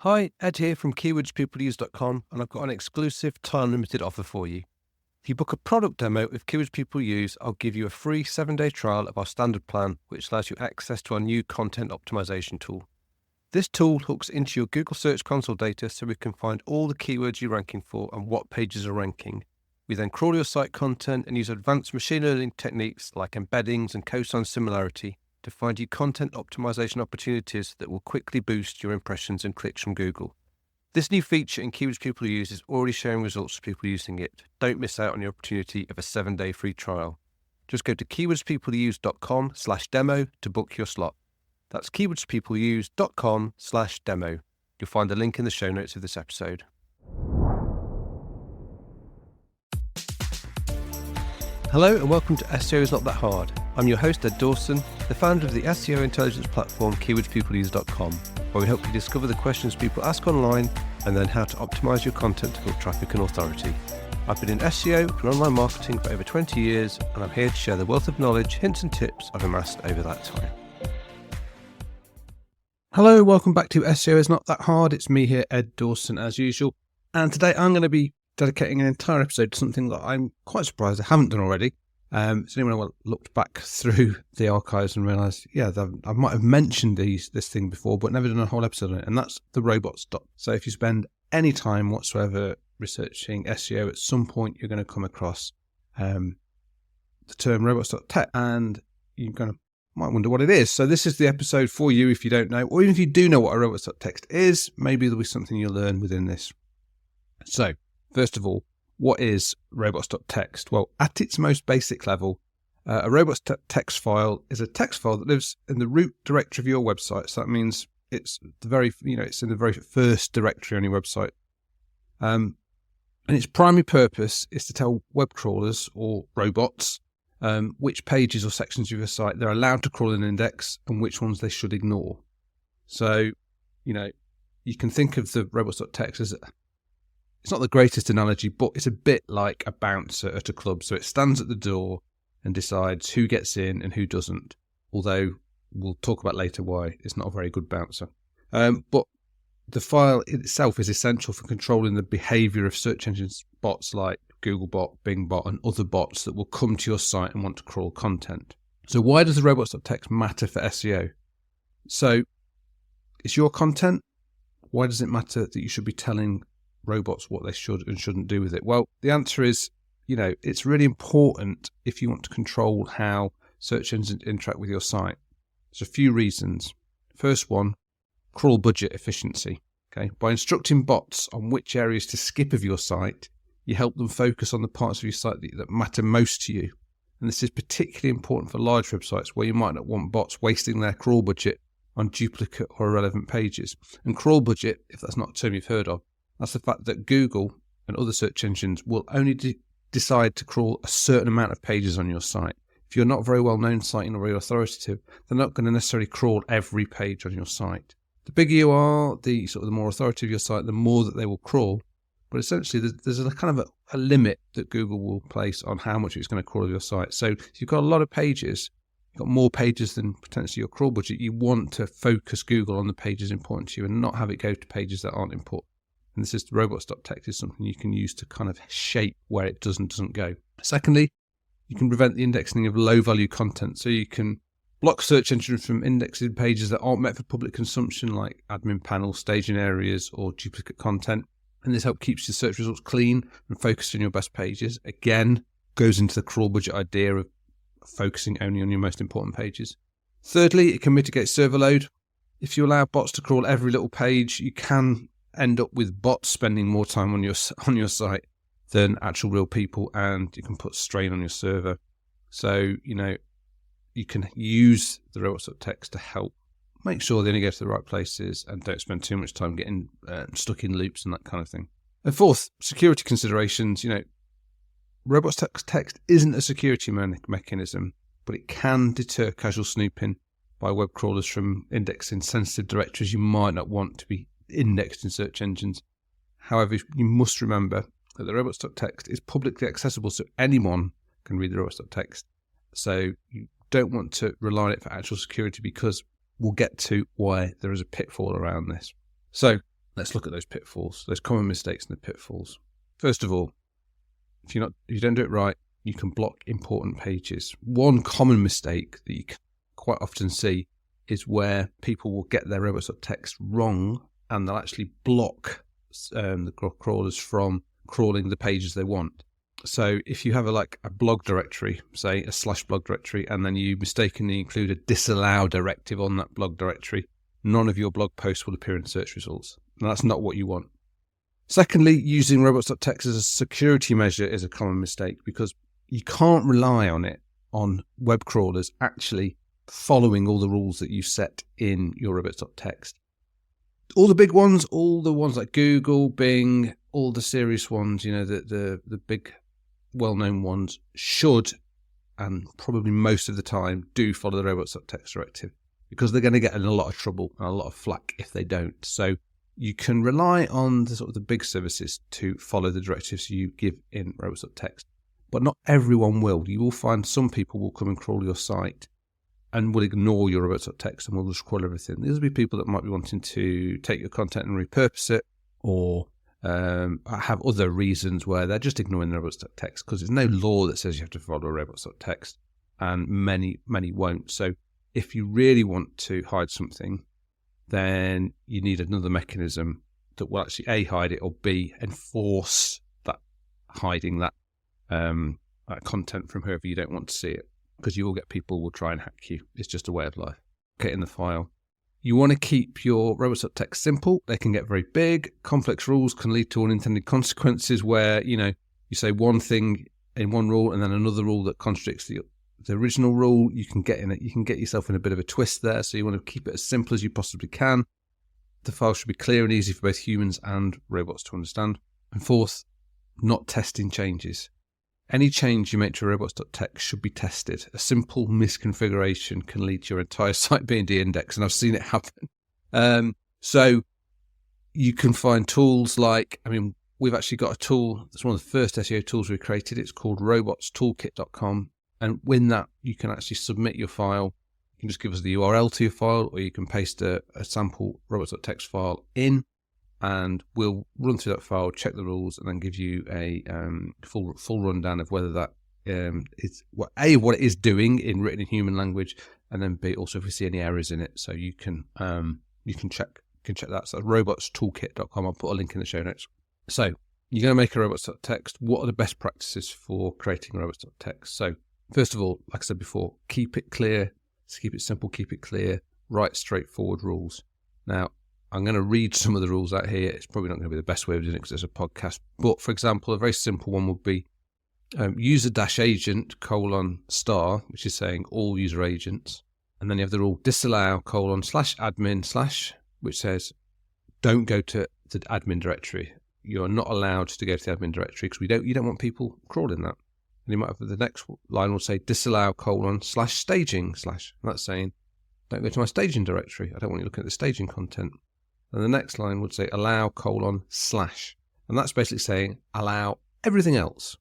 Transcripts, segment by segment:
Hi, Ed here from keywordspeopleuse.com, and I've got an exclusive time-limited offer for you. If you book a product demo with Keywords People Use, I'll give you a free 7-day trial of our standard plan, which allows you access to our new content optimization tool. This tool hooks into your Google Search Console data so we can find all the keywords you're ranking for and what pages are ranking. We then crawl your site content and use advanced machine learning techniques like embeddings and cosine similarity to find you content optimization opportunities that will quickly boost your impressions and clicks from Google. This new feature in Keywords People Use is already showing results for people using it. Don't miss out on the opportunity of a 7-day free trial. Just go to keywordspeopleuse.com/demo to book your slot. That's keywordspeopleuse.com/demo. You'll find the link in the show notes of this episode. Hello and welcome to SEO is Not That Hard. I'm your host Ed Dawson, the founder of the SEO intelligence platform keywordspeopleuse.com, where we help you discover the questions people ask online and then how to optimize your content to build traffic and authority. I've been in SEO and online marketing for over 20 years, and I'm here to share the wealth of knowledge, hints and tips I've amassed over that time. Hello, welcome back to SEO is Not That Hard. It's me here, Ed Dawson, as usual. And today I'm going to be dedicating an entire episode to something that I'm quite surprised I haven't done already. Has anyone looked back through the archives and realised, I might have mentioned this thing before, but never done a whole episode on it, and that's the Robots.txt. So if you spend any time whatsoever researching SEO, at some point you're going to come across the term Robots.txt, and you're going to might wonder what it is. So this is the episode for you if you don't know, or even if you do know what a Robots.txt is, maybe there'll be something you'll learn within this. So, first of all, what is Robots.txt? Well, at its most basic level, a Robots.txt file is a text file that lives in the root directory of your website. So that means it's it's in the very first directory on your website. And its primary purpose is to tell web crawlers or robots which pages or sections of your site they're allowed to crawl and index and which ones they should ignore. So, you can think of the Robots.txt as it's not the greatest analogy, but it's a bit like a bouncer at a club. So it stands at the door and decides who gets in and who doesn't, although we'll talk about later why it's not a very good bouncer. But the file itself is essential for controlling the behavior of search engine bots like Googlebot, Bingbot, and other bots that will come to your site and want to crawl content. So why does the Robots.txt matter for SEO? So it's your content. Why does it matter that you should be telling robots what they should and shouldn't do with it? Well, the answer is, it's really important if you want to control how search engines interact with your site. There's a few reasons. First one, crawl budget efficiency. Okay, by instructing bots on which areas to skip of your site, you help them focus on the parts of your site that matter most to you. And this is particularly important for large websites where you might not want bots wasting their crawl budget on duplicate or irrelevant pages. And crawl budget, if that's not a term you've heard of, that's the fact that Google and other search engines will only decide to crawl a certain amount of pages on your site. If you're not a very well-known site and very authoritative, they're not going to necessarily crawl every page on your site. The bigger you are, the more authoritative your site, the more that they will crawl. But essentially, there's a kind of a limit that Google will place on how much it's going to crawl of your site. So if you've got a lot of pages, you've got more pages than potentially your crawl budget, you want to focus Google on the pages important to you and not have it go to pages that aren't important. And this is Robots.txt is something you can use to kind of shape where it does and doesn't go. Secondly, you can prevent the indexing of low-value content. So you can block search engines from indexing pages that aren't meant for public consumption, like admin panels, staging areas, or duplicate content. And this helps keeps your search results clean and focused on your best pages. Again, goes into the crawl budget idea of focusing only on your most important pages. Thirdly, it can mitigate server load. If you allow bots to crawl every little page, you can end up with bots spending more time on your site than actual real people, and you can put strain on your server. So, you can use the Robots.txt to help make sure they only go to the right places and don't spend too much time getting stuck in loops and that kind of thing. And fourth, security considerations. Robots.txt isn't a security mechanism, but it can deter casual snooping by web crawlers from indexing sensitive directories you might not want to be indexed in search engines. However, you must remember that the Robots.txt is publicly accessible, so anyone can read the Robots.txt. So you don't want to rely on it for actual security, because we'll get to why there is a pitfall around this. So let's look at those pitfalls, those common mistakes and the pitfalls. First of all, if you don't do it right, you can block important pages. One common mistake that you quite often see is where people will get their robots.txt wrong, and they'll actually block the crawlers from crawling the pages they want. So if you have a blog directory, say a /blog directory, and then you mistakenly include a disallow directive on that blog directory, none of your blog posts will appear in search results. And that's not what you want. Secondly, using robots.txt as a security measure is a common mistake, because you can't rely on it on web crawlers actually following all the rules that you set in your robots.txt. All the big ones, all the ones like Google, Bing, all the serious ones, the big well-known ones should, and probably most of the time, do follow the robots.txt directive, because they're going to get in a lot of trouble and a lot of flack if they don't. So you can rely on the big services to follow the directives you give in robots.txt, but not everyone will. You will find some people will come and crawl your site and will ignore your robots.txt and will just crawl everything. These will be people that might be wanting to take your content and repurpose it, or have other reasons where they're just ignoring the robots.txt, because there's no law that says you have to follow robots.txt, and many won't. So if you really want to hide something, then you need another mechanism that will actually A, hide it, or B, enforce that hiding that content from whoever you don't want to see it, because you will get people who will try and hack you. It's just a way of life. Get in the file. You want to keep your robots.txt simple. They can get very big. Complex rules can lead to unintended consequences where, you say one thing in one rule and then another rule that contradicts the original rule. You can get yourself in a bit of a twist there. So you want to keep it as simple as you possibly can. The file should be clear and easy for both humans and robots to understand. And fourth, not testing changes. Any change you make to robots.txt should be tested. A simple misconfiguration can lead to your entire site being de-indexed, and I've seen it happen. So you can find tools we've actually got a tool that's one of the first SEO tools we created. It's called Robots.txt, and with that you can actually submit your file. You can just give us the URL to your file, or you can paste a sample robots.txt file in, and we'll run through that file, check the rules, and then give you a full rundown of whether that is what it is doing in written in human language, and then B, also if we see any errors in it, so you can check that. So robots.txt. I'll put a link in the show notes. So you're going to make a robots.txt. What are the best practices for creating robots.txt? So first of all, like I said before, keep it clear. So keep it simple, keep it clear. Write straightforward rules. Now, I'm going to read some of the rules out here. It's probably not going to be the best way of doing it because it's a podcast. But for example, a very simple one would be user-agent : *, which is saying all user agents. And then you have the rule disallow : /admin/, which says don't go to the admin directory. You're not allowed to go to the admin directory because you don't want people crawling that. And you might have the next line will say disallow : /staging/. And that's saying don't go to my staging directory. I don't want you looking at the staging content. And the next line would say allow : /. And that's basically saying allow everything else.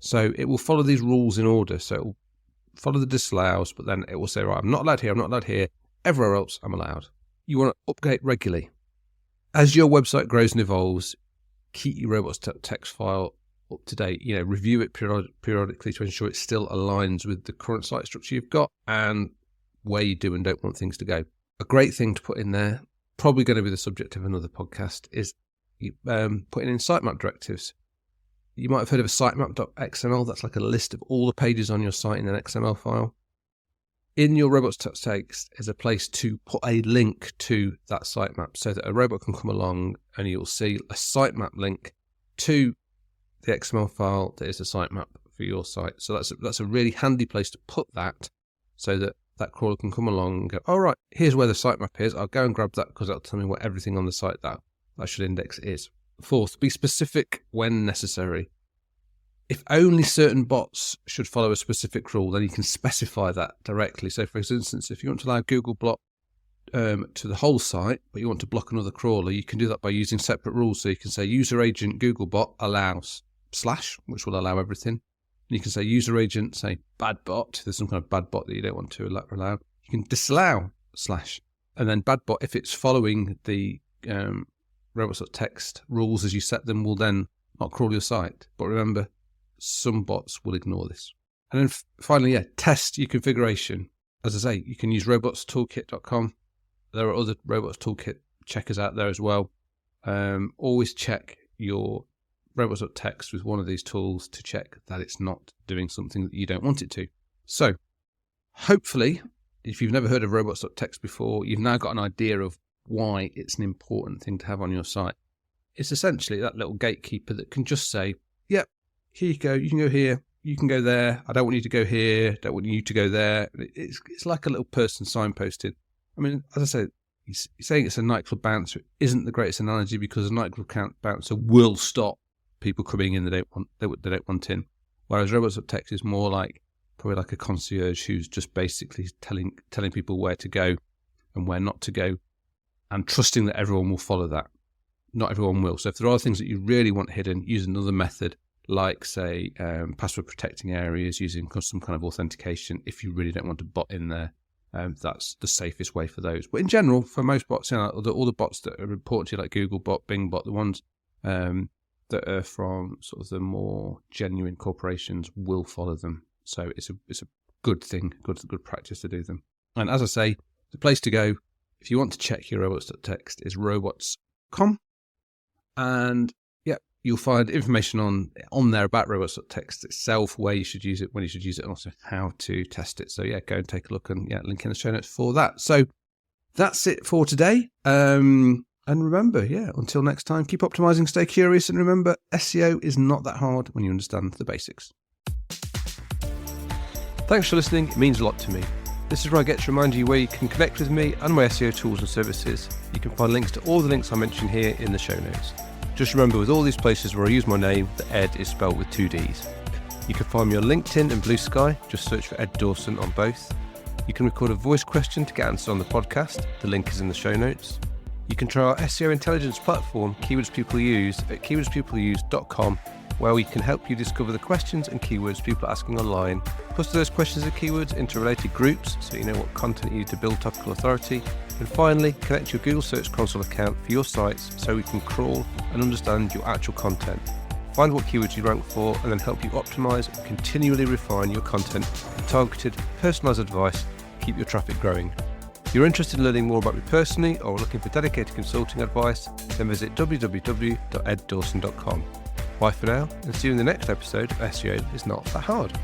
So it will follow these rules in order. So it will follow the disallows, but then it will say, right, I'm not allowed here, I'm not allowed here. Everywhere else, I'm allowed. You want to update regularly. As your website grows and evolves, keep your robots.txt file up to date. Review it periodically to ensure it still aligns with the current site structure you've got and where you do and don't want things to go. A great thing to put in there, probably going to be the subject of another podcast, is putting in sitemap directives. You might have heard of a sitemap.xml. That's like a list of all the pages on your site in an XML file. In your robots.txt is a place to put a link to that sitemap so that a robot can come along and you'll see a sitemap link to the XML file that is a sitemap for your site. So that's a really handy place to put that so that that crawler can come along and go, all right, here's where the sitemap is. I'll go and grab that because that'll tell me what everything on the site that should index is. Fourth, be specific when necessary. If only certain bots should follow a specific rule, then you can specify that directly. So for instance, if you want to allow Google block to the whole site, but you want to block another crawler, you can do that by using separate rules. So you can say user agent Googlebot allows /, which will allow everything. And you can say user agent, say bad bot. There's some kind of bad bot that you don't want to allow. You can disallow /. And then bad bot, if it's following the Robots.txt rules as you set them will then not crawl your site. But remember, some bots will ignore this. And then finally, test your configuration. As I say, you can use Robots.toolkit.com. There are other Robots Toolkit checkers out there as well. Always check your Robots.txt with one of these tools to check that it's not doing something that you don't want it to. So, hopefully, if you've never heard of Robots.txt before, you've now got an idea of why it's an important thing to have on your site. It's essentially that little gatekeeper that can just say, yep, here you go, you can go here, you can go there, I don't want you to go here, don't want you to go there. It's like a little person signposted. I mean, as I said, saying it's a nightclub bouncer isn't the greatest analogy because a nightclub bouncer will stop people coming in they don't want in. Whereas Robots.txt is more like probably like a concierge who's just basically telling people where to go and where not to go, and trusting that everyone will follow that. Not everyone will. So if there are things that you really want hidden, use another method, like say password protecting areas using some kind of authentication. If you really don't want a bot in there, that's the safest way for those. But in general, for most bots, all the bots that are reported to you, like Googlebot, Bingbot, the ones that are from sort of the more genuine corporations will follow them. So it's a good thing, good practice to do them. And as I say, the place to go if you want to check your Robots.txt is robots.com, and you'll find information on there about Robots.txt itself, where you should use it, when you should use it, and also how to test it. So go and take a look, and link in the show notes for that. So that's it for today. And remember, until next time, keep optimizing, stay curious, and remember, SEO is not that hard when you understand the basics. Thanks for listening, it means a lot to me. This is where I get to remind you where you can connect with me and my SEO tools and services. You can find links to all the links I mentioned here in the show notes. Just remember, with all these places where I use my name, the Ed is spelled with 2 Ds. You can find me on LinkedIn and Blue Sky, just search for Ed Dawson on both. You can record a voice question to get answered on the podcast, the link is in the show notes. You can try our SEO intelligence platform, Keywords People Use, at keywordspeopleuse.com, where we can help you discover the questions and keywords people are asking online, post those questions and keywords into related groups so you know what content you need to build topical authority, and finally connect your Google Search Console account for your sites so we can crawl and understand your actual content, find what keywords you rank for, and then help you optimize and continually refine your content with targeted, personalized advice to keep your traffic growing. If you're interested in learning more about me personally or looking for dedicated consulting advice, then visit www.eddawson.com. Bye for now, and see you in the next episode of SEO is Not That Hard.